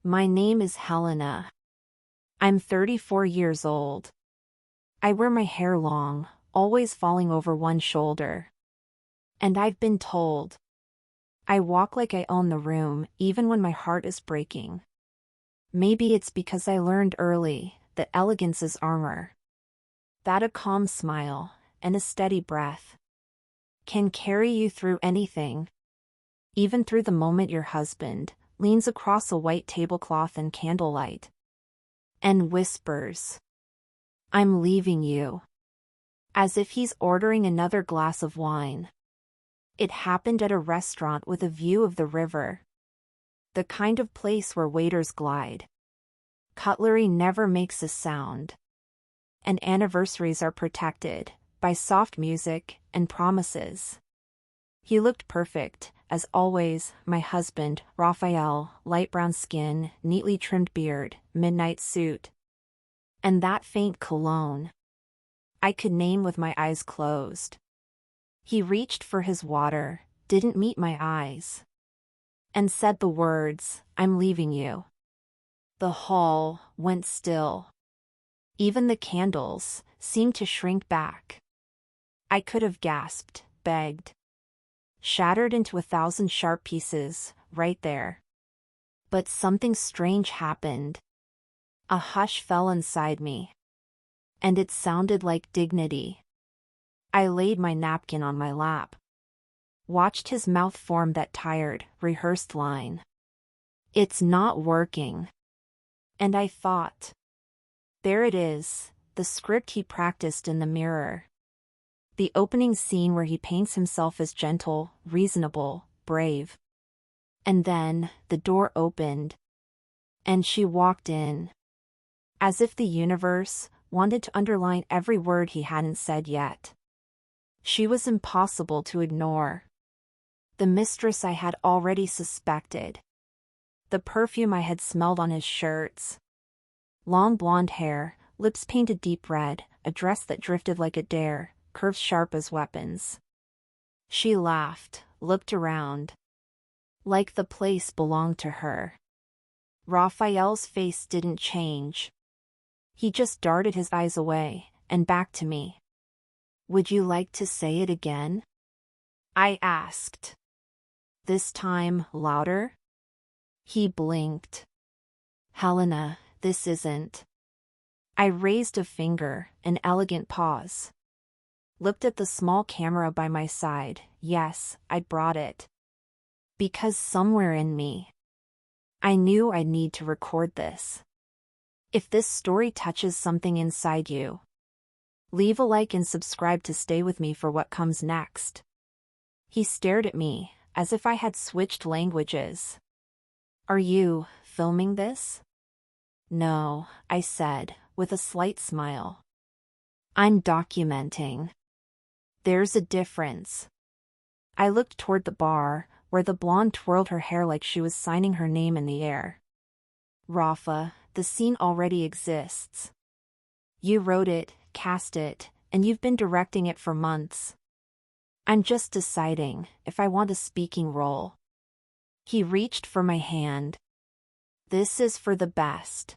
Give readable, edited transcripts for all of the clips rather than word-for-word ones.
My name is Helena. I'm 34 years old. I wear my hair long, always falling over one shoulder. And I've been told. I walk like I own the room, even when my heart is breaking. Maybe it's because I learned early that elegance is armor. That a calm smile and a steady breath can carry you through anything, even through the moment your husband leans across a white tablecloth in candlelight and whispers, "I'm leaving you," as if he's ordering another glass of wine. It happened at a restaurant with a view of the river. The kind of place where waiters glide. Cutlery never makes a sound. And anniversaries are protected by soft music and promises. He looked perfect, as always, my husband, Raphael, light brown skin, neatly trimmed beard, midnight suit. And that faint cologne I could name with my eyes closed. He reached for his water, didn't meet my eyes, and said the words, "I'm leaving you." The hall went still. Even the candles seemed to shrink back. I could have gasped, begged, shattered into 1,000 sharp pieces, right there. But something strange happened. A hush fell inside me. And it sounded like dignity. I laid my napkin on my lap. Watched his mouth form that tired, rehearsed line. "It's not working." And I thought, there it is, the script he practiced in the mirror. The opening scene where he paints himself as gentle, reasonable, brave. And then, the door opened. And she walked in. As if the universe wanted to underline every word he hadn't said yet. She was impossible to ignore. The mistress I had already suspected. The perfume I had smelled on his shirts. Long blonde hair, lips painted deep red, a dress that drifted like a dare, curves sharp as weapons. She laughed, looked around. Like the place belonged to her. Raphael's face didn't change. He just darted his eyes away, and back to me. "Would you like to say it again?" I asked. This time, louder. He blinked. "Helena, this isn't." I raised a finger, an elegant pause. Looked at the small camera by my side. Yes, I brought it. Because somewhere in me, I knew I'd need to record this. If this story touches something inside you, leave a like and subscribe to stay with me for what comes next. He stared at me, as if I had switched languages. "Are you filming this?" "No," I said, with a slight smile. "I'm documenting." "There's a difference." I looked toward the bar, where the blonde twirled her hair like she was signing her name in the air. "Rafa, the scene already exists. You wrote it, cast it, and you've been directing it for months. I'm just deciding if I want a speaking role." He reached for my hand. "This is for the best."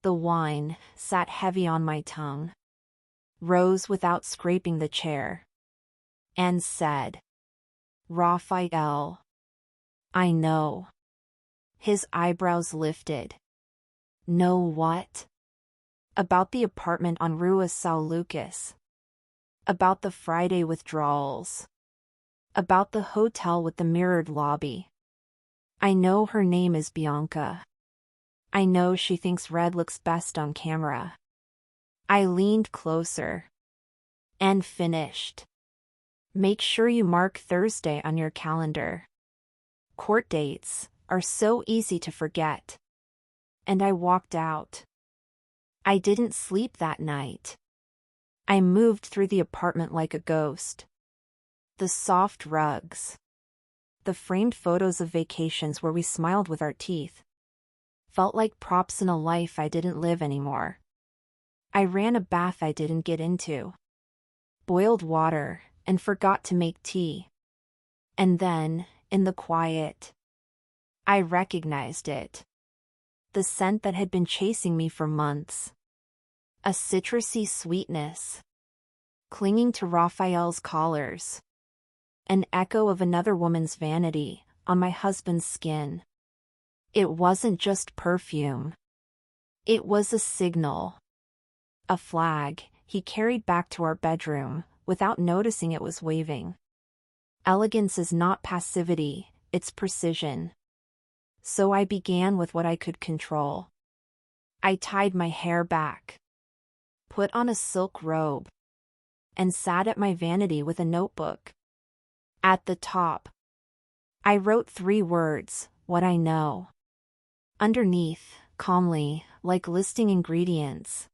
The wine sat heavy on my tongue. Rose without scraping the chair. And said, "Raphael, I know." His eyebrows lifted. "Know what?" "About the apartment on Rua São Lucas. About the Friday withdrawals. About the hotel with the mirrored lobby. I know her name is Bianca. I know she thinks red looks best on camera." I leaned closer. And finished. "Make sure you mark Thursday on your calendar. Court dates are so easy to forget." And I walked out. I didn't sleep that night. I moved through the apartment like a ghost. The soft rugs. The framed photos of vacations where we smiled with our teeth. Felt like props in a life I didn't live anymore. I ran a bath I didn't get into. Boiled water, and forgot to make tea. And then, in the quiet, I recognized it. the scent that had been chasing me for months. A citrusy sweetness, clinging to Raphael's collars. An echo of another woman's vanity on my husband's skin. It wasn't just perfume. It was a signal. A flag he carried back to our bedroom without noticing it was waving. Elegance is not passivity, it's precision. So I began with what I could control. I tied my hair back, put on a silk robe, and sat at my vanity with a notebook. At the top, I wrote 3 words, what I know. Underneath, calmly, like listing ingredients,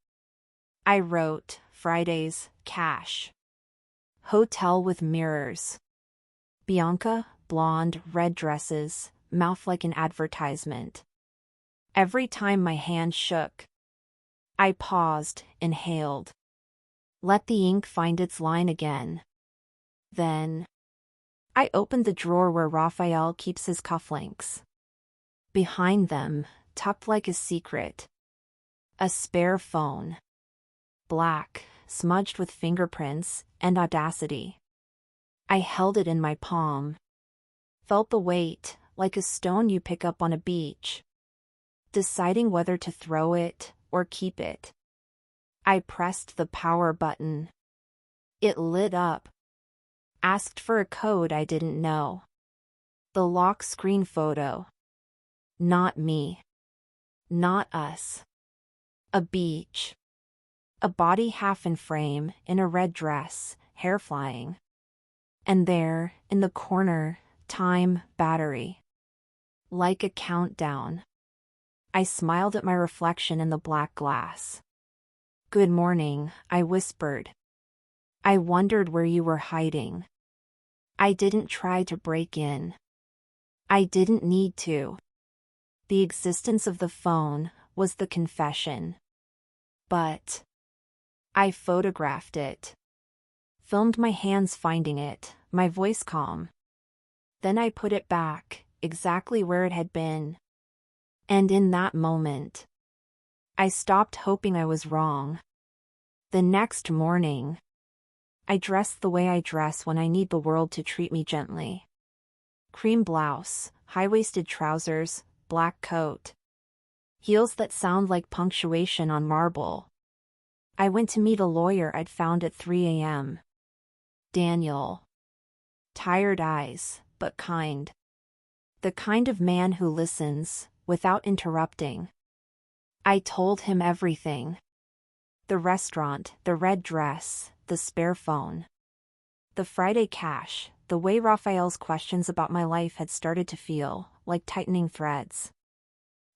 I wrote, Fridays, cash. Hotel with mirrors. Bianca, blonde, red dresses, mouth like an advertisement. Every time my hand shook, I paused, inhaled. Let the ink find its line again. Then, I opened the drawer where Raphael keeps his cufflinks. Behind them, tucked like a secret, a spare phone. Black, smudged with fingerprints and audacity. I held it in my palm. Felt the weight, like a stone you pick up on a beach. Deciding whether to throw it or keep it. I pressed the power button. It lit up. Asked for a code I didn't know. The lock screen photo. Not me. Not us. A beach. A body half in frame, in a red dress, hair flying. And there, in the corner, time, battery. Like a countdown. I smiled at my reflection in the black glass. Good morning, I whispered. I wondered where you were hiding. I didn't try to break in. I didn't need to. The existence of the phone was the confession. But I photographed it. Filmed my hands finding it, my voice calm. Then I put it back, exactly where it had been. And in that moment, I stopped hoping I was wrong. The next morning, I dressed the way I dress when I need the world to treat me gently. Cream blouse, high-waisted trousers, black coat. Heels that sound like punctuation on marble. I went to meet a lawyer I'd found at 3 a.m. Daniel. Tired eyes, but kind. The kind of man who listens, without interrupting. I told him everything. The restaurant, the red dress, the spare phone. The Friday cash, the way Raphael's questions about my life had started to feel like tightening threads.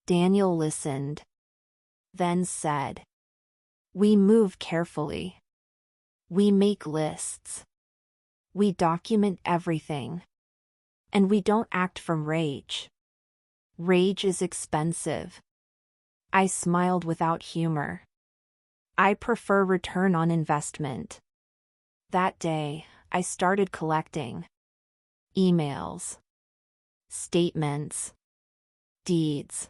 Daniel listened. Then said, "We move carefully. We make lists. We document everything. And we don't act from rage. Rage is expensive." I smiled without humor. I prefer return on investment. That day, I started collecting emails, statements, deeds.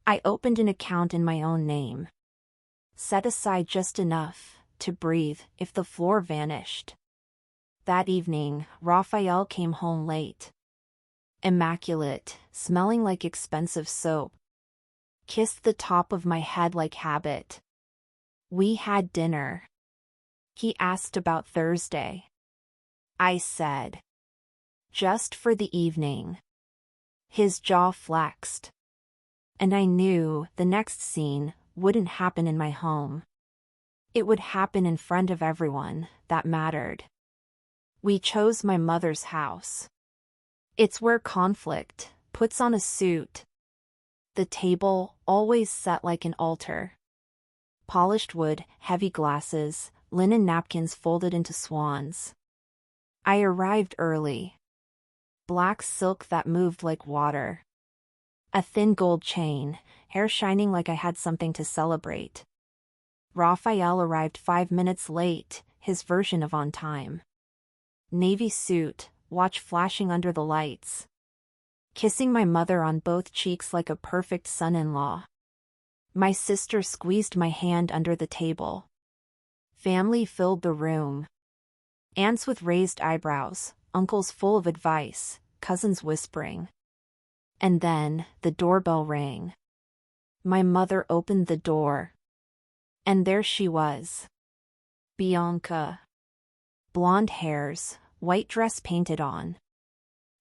I opened an account in my own name. Set aside just enough to breathe if the floor vanished. That evening, Raphael came home late. Immaculate, smelling like expensive soap. Kissed the top of my head like habit. We had dinner. He asked about Thursday. I said, just for the evening. His jaw flexed. And I knew the next scene wouldn't happen in my home. It would happen in front of everyone that mattered. We chose my mother's house. It's where conflict puts on a suit. The table always set like an altar. Polished wood, heavy glasses, linen napkins folded into swans. I arrived early. Black silk that moved like water. A thin gold chain, hair shining like I had something to celebrate. Raphael arrived 5 minutes late, his version of on time. Navy suit, watch flashing under the lights. kissing my mother on both cheeks like a perfect son-in-law. My sister squeezed my hand under the table. Family filled the room. Aunts with raised eyebrows, uncles full of advice, cousins whispering. And then, the doorbell rang. My mother opened the door. And there she was. Bianca. Blonde hairs, white dress painted on.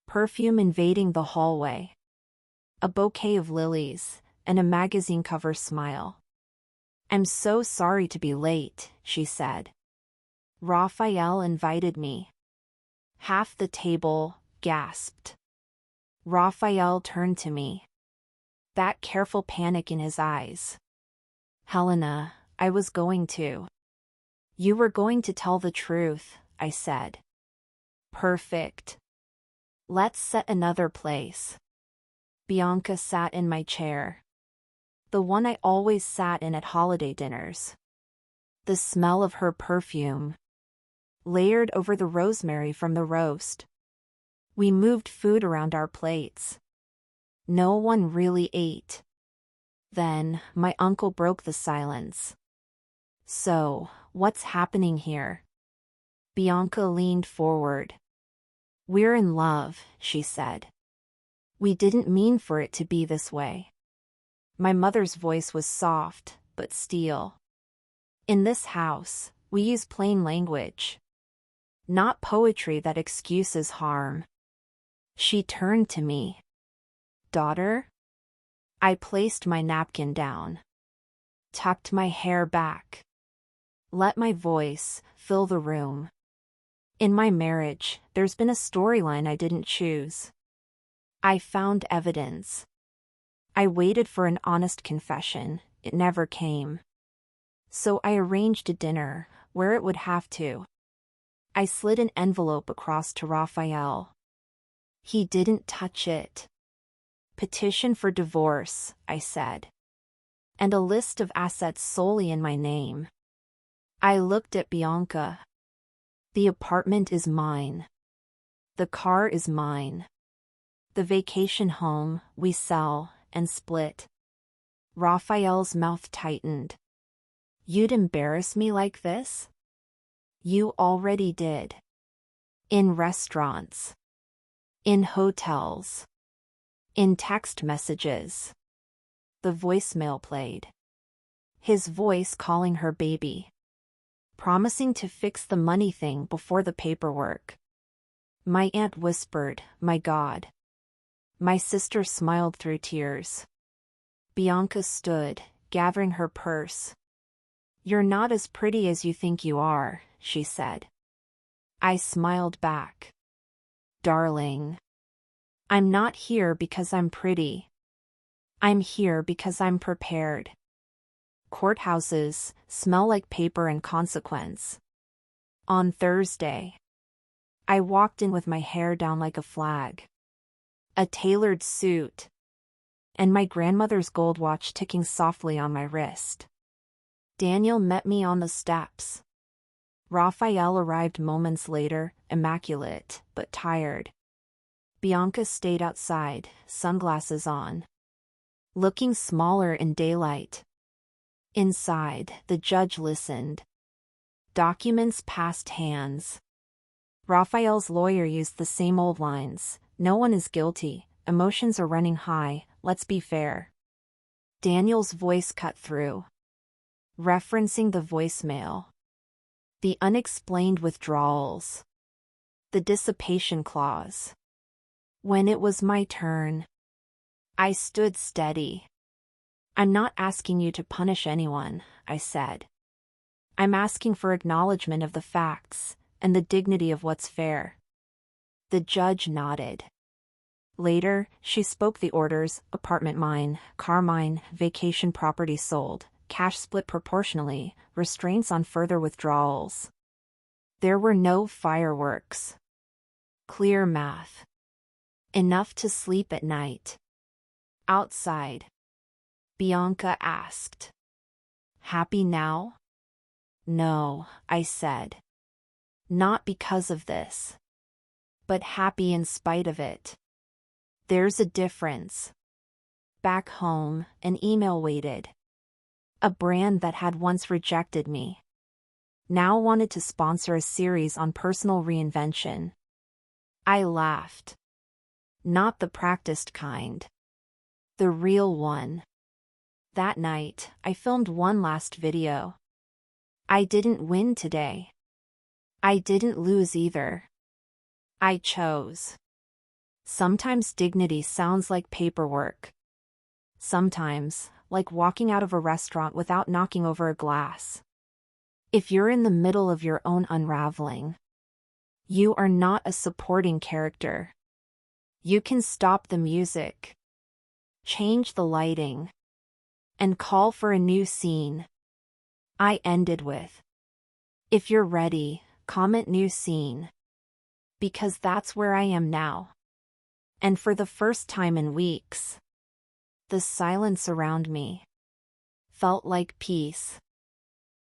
Perfume invading the hallway. A bouquet of lilies, and a magazine cover smile. "I'm so sorry to be late," she said. "Raphael invited me." Half the table gasped. Raphael turned to me. That careful panic in his eyes. "Helena, I was going to." "You were going to tell the truth," I said. "Perfect. Let's set another place." Bianca sat in my chair. The one I always sat in at holiday dinners. The smell of her perfume. Layered over the rosemary from the roast. We moved food around our plates. No one really ate. Then, my uncle broke the silence. "So, what's happening here?" Bianca leaned forward. "We're in love," she said. "We didn't mean for it to be this way." My mother's voice was soft, but steel. "In this house, we use plain language. Not poetry that excuses harm." She turned to me. "Daughter?" I placed my napkin down. Tucked my hair back. Let my voice fill the room. In my marriage, there's been a storyline I didn't choose. I found evidence. I waited for an honest confession. It never came. So I arranged a dinner, where it would have to. I slid an envelope across to Raphael. He didn't touch it. "Petition for divorce," I said. "And a list of assets solely in my name." I looked at Bianca. "The apartment is mine. The car is mine. The vacation home, we sell and split." Raphael's mouth tightened. "You'd embarrass me like this?" "You already did. In restaurants. In hotels. In text messages." The voicemail played. His voice calling her baby. Promising to fix the money thing before the paperwork. My aunt whispered, "My God." My sister smiled through tears. Bianca stood, gathering her purse. "You're not as pretty as you think you are," she said. I smiled back. "Darling. I'm not here because I'm pretty. I'm here because I'm prepared." Courthouses smell like paper and consequence. On Thursday, I walked in with my hair down like a flag. A tailored suit. And my grandmother's gold watch ticking softly on my wrist. Daniel met me on the steps. Raphael arrived moments later, immaculate, but tired. Bianca stayed outside, sunglasses on. Looking smaller in daylight. Inside, the judge listened. Documents passed hands. Raphael's lawyer used the same old lines. "No one is guilty. Emotions are running high. Let's be fair." Daniel's voice cut through. Referencing the voicemail. The unexplained withdrawals. The dissipation clause. When it was my turn, I stood steady. "I'm not asking you to punish anyone," I said. "I'm asking for acknowledgement of the facts, and the dignity of what's fair." The judge nodded. Later, she spoke the orders: apartment mine, car mine, vacation property sold, cash split proportionally, restraints on further withdrawals. There were no fireworks. Clear math. Enough to sleep at night. Outside. Bianca asked. "Happy now?" "No," I said. "Not because of this. But happy in spite of it." There's a difference. Back home, an email waited. A brand that had once rejected me now wanted to sponsor a series on personal reinvention. I laughed. Not the practiced kind. The real one. That night, I filmed one last video. I didn't win today. I didn't lose either. I chose. Sometimes dignity sounds like paperwork. Sometimes, like walking out of a restaurant without knocking over a glass. If you're in the middle of your own unraveling, you are not a supporting character. You can stop the music, change the lighting, and call for a new scene. I ended with, if you're ready, comment new scene. Because that's where I am now. And for the first time in weeks, the silence around me felt like peace.